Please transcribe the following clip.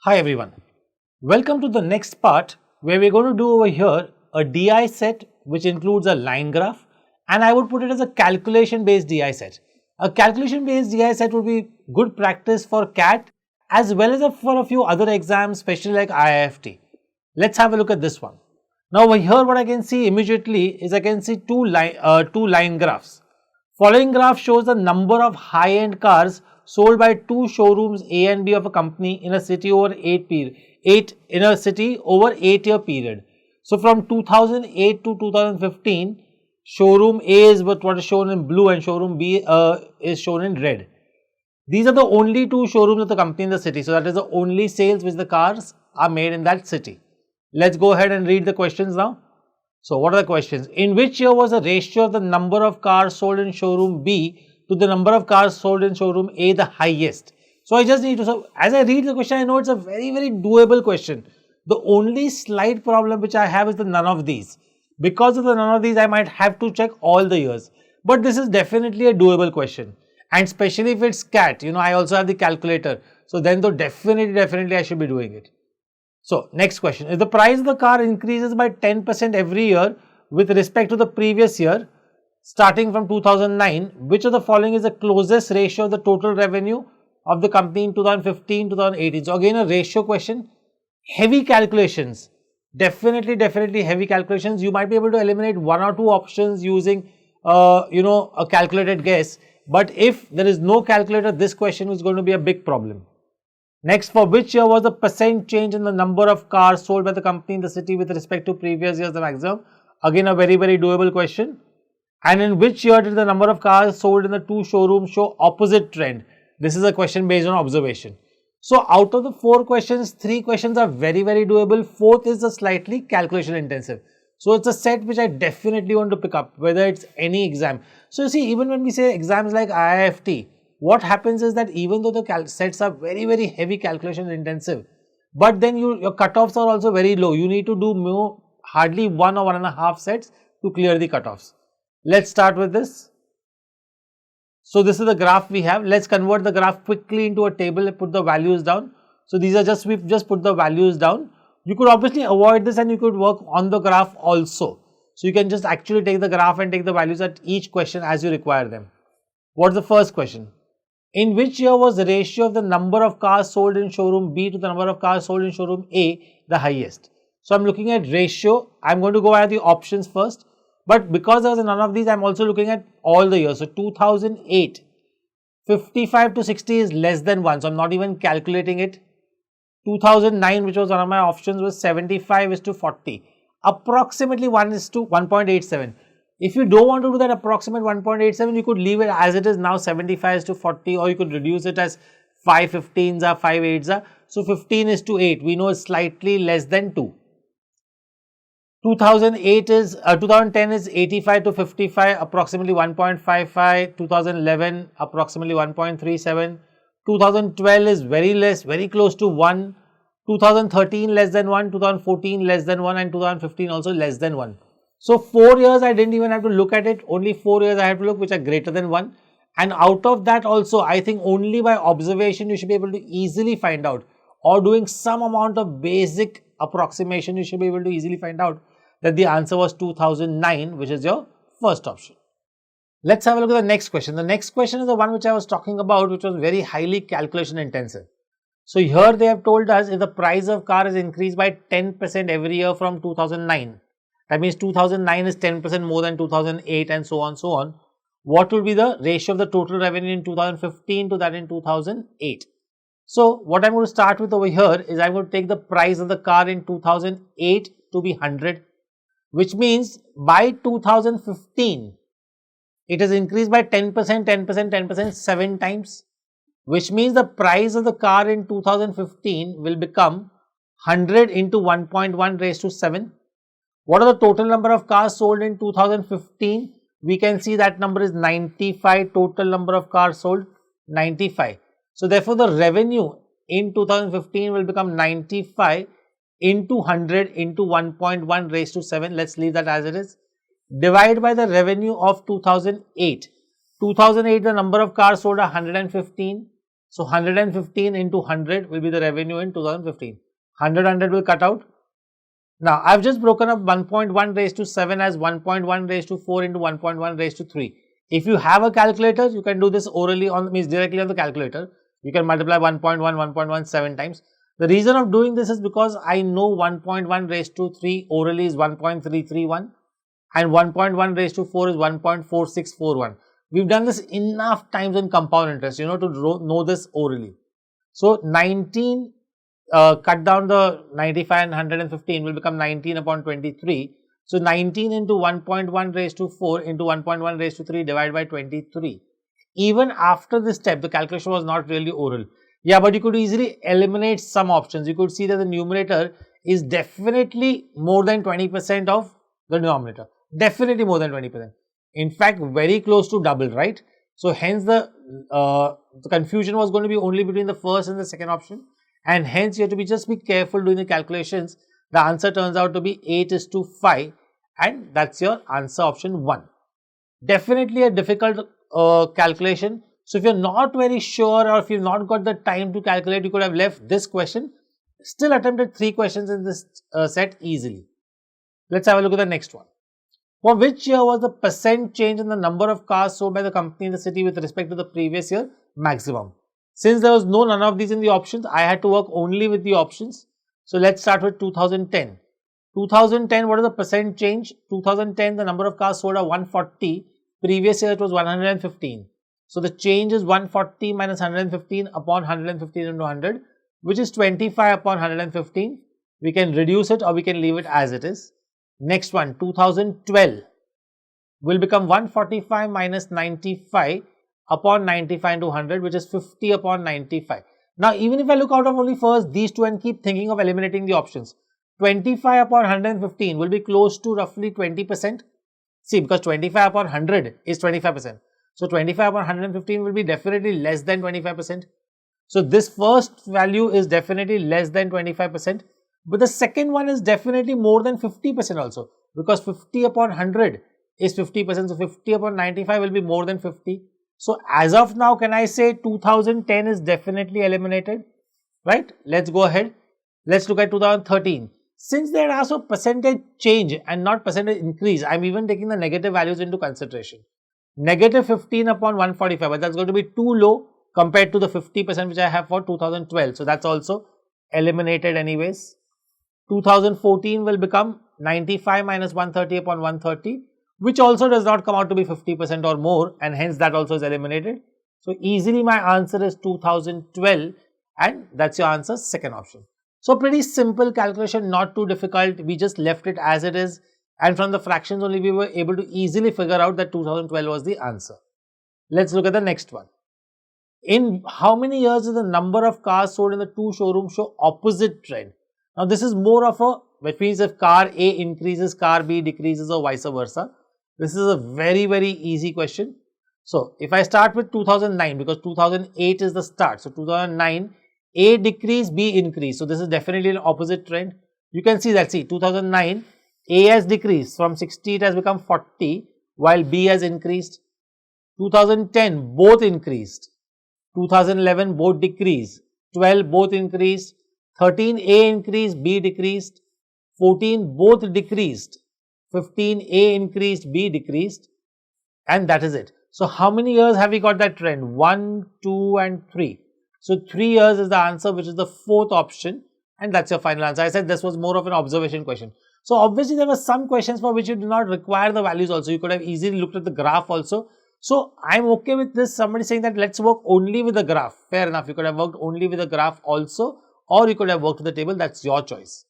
Hi everyone, welcome to the next part where we're going to do over here a DI set which includes a line graph, and I would put it as a calculation based DI set. A calculation based DI set would be good practice for CAT as well as for a few other exams, especially like IIFT. Let's have a look at this one. Now over here what I can see immediately is I can see two line graphs. Following graph shows the number of high-end cars sold by two showrooms A and B of a company in a city over 8-year period. So from 2008 to 2015, showroom A is what is shown in blue and showroom B is shown in red. These are the only two showrooms of the company in the city. So that is the only sales which the cars are made in that city. Let's go ahead and read the questions now. So what are the questions? In which year was the ratio of the number of cars sold in showroom B to the number of cars sold in showroom A the highest? So I just need to, so as I read the question, I know it's a very doable question. The only slight problem which I have is the none of these. Because of the none of these, I might have to check all the years. But this is definitely a doable question. And especially if it's CAT, I also have the calculator. So then though definitely I should be doing it. So next question, if the price of the car increases by 10% every year with respect to the previous year, starting from 2009, which of the following is the closest ratio of the total revenue of the company in 2015, 2018? So again a ratio question, heavy calculations, definitely heavy calculations. You might be able to eliminate one or two options using a calculated guess, but if there is no calculator, this question is going to be a big problem. Next, for which year was the percent change in the number of cars sold by the company in the city with respect to previous years the maximum? Again a very doable question. And in which year did the number of cars sold in the two showrooms show opposite trend? This is a question based on observation. So out of the 4 questions, 3 questions are very doable. 4th is a slightly calculation intensive. So it's a set which I definitely want to pick up, whether it's any exam. So you see, even when we say exams like IIFT, what happens is that even though the sets are very heavy calculation intensive, but then your cutoffs are also very low. You need to do hardly 1 or 1.5 sets to clear the cutoffs. Let's start with this. So this is the graph we have. Let's convert the graph quickly into a table and put the values down. So these are we've just put the values down. You could obviously avoid this and you could work on the graph also. So you can just actually take the graph and take the values at each question as you require them. What's the first question? In which year was the ratio of the number of cars sold in showroom B to the number of cars sold in showroom A the highest? So I'm looking at ratio. I'm going to go at the options first. But because there was none of these, I'm also looking at all the years. So 2008, 55 to 60 is less than 1. So I'm not even calculating it. 2009, which was one of my options, was 75 is to 40. Approximately 1 is to 1.87. If you don't want to do that approximate 1.87, you could leave it as it is now, 75 is to 40, or you could reduce it as 5 15s are 5 8s are. So 15 is to 8. We know it's slightly less than 2. 2010 is 85 to 55, approximately 1.55. 2011 approximately 1.37. 2012 is very less, very close to 1. 2013 less than 1. 2014 less than 1, and 2015 also less than 1. So 4 years I didn't even have to look at it. Only 4 years I have to look which are greater than 1. And out of that also, I think only by observation you should be able to easily find out, or doing some amount of basic approximation, you should be able to easily find out that the answer was 2009, which is your first option. Let's have a look at the next question. The next question is the one which I was talking about, which was very highly calculation intensive. So here they have told us if the price of car is increased by 10% every year from 2009, that means 2009 is 10% more than 2008 and so on. What will be the ratio of the total revenue in 2015 to that in 2008? So what I'm going to start with over here is I'm going to take the price of the car in 2008 to be 100, which means by 2015, it has increased by 10%, 7 times, which means the price of the car in 2015 will become 100 into 1.1 raised to 7. What are the total number of cars sold in 2015? We can see that number is 95, total number of cars sold 95. So therefore the revenue in 2015 will become 95 into 100 into 1.1 raised to 7. Let's leave that as it is. Divide by the revenue of 2008. 2008 the number of cars sold are 115. So 115 into 100 will be the revenue in 2015. 100 will cut out. Now, I've just broken up 1.1 raised to 7 as 1.1 raised to 4 into 1.1 raised to 3. If you have a calculator, you can do this orally means directly on the calculator. You can multiply 1.1, 1.1 7 times. The reason of doing this is because I know 1.1 raised to 3 orally is 1.331 and 1.1 raised to 4 is 1.4641. We've done this enough times in compound interest, to know this orally. So 19 cut down the 95 and 115 will become 19 upon 23. So 19 into 1.1 raised to 4 into 1.1 raised to 3 divided by 23. Even after this step, the calculation was not really oral. Yeah, but you could easily eliminate some options. You could see that the numerator is definitely more than 20% of the denominator. Definitely more than 20%. In fact, very close to double, right? So hence the confusion was going to be only between the first and the second option. And hence you have to just be careful doing the calculations. The answer turns out to be 8:5 and that's your answer, option 1. Definitely a difficult calculation. So if you're not very sure or if you've not got the time to calculate, you could have left this question. Still attempted 3 questions in this set easily. Let's have a look at the next one. For which year was the percent change in the number of cars sold by the company in the city with respect to the previous year maximum? Since there was none of these in the options, I had to work only with the options. So let's start with 2010. 2010, what is the percent change? 2010, the number of cars sold are 140. Previous year it was 115. So the change is 140 minus 115 upon 115 into 100, which is 25 upon 115. We can reduce it or we can leave it as it is. Next one, 2012 will become 145 minus 95 upon 95 into 100, which is 50 upon 95. Now, even if I look out of only first these two and keep thinking of eliminating the options, 25 upon 115 will be close to roughly 20%. See, because 25 upon 100 is 25%. So 25 upon 115 will be definitely less than 25%. So this first value is definitely less than 25%. But the second one is definitely more than 50% also, because 50 upon 100 is 50%. So 50 upon 95 will be more than 50. So as of now, can I say 2010 is definitely eliminated, right? Let's go ahead. Let's look at 2013. Since there are also percentage change and not percentage increase, I'm even taking the negative values into consideration. Negative 15 upon 145, but that's going to be too low compared to the 50% which I have for 2012. So that's also eliminated anyways. 2014 will become 95 minus 130 upon 130, which also does not come out to be 50% or more, and hence that also is eliminated. So easily my answer is 2012 and that's your answer, second option. So pretty simple calculation, not too difficult. We just left it as it is, and from the fractions only we were able to easily figure out that 2012 was the answer. Let's look at the next one. In how many years does the number of cars sold in the two showrooms show opposite trend? Now this is more of a, which means if car A increases, car B decreases or vice versa. This is a very, very easy question. So if I start with 2009, because 2008 is the start. So 2009, A decrease, B increase. So this is definitely an opposite trend. You can see that, see 2009, A has decreased from 60, it has become 40, while B has increased. 2010, both increased. 2011, both decreased. 12, both increased. 13, A increased, B decreased. 14, both decreased. 15, A increased, B decreased. And that is it. So how many years have we got that trend? 1, 2 and 3. So 3 years is the answer, which is the fourth option. And that's your final answer. I said this was more of an observation question. So obviously there were some questions for which you do not require the values also. You could have easily looked at the graph also. So I'm okay with this. Somebody saying that let's work only with the graph. Fair enough. You could have worked only with the graph also, or you could have worked with the table. That's your choice.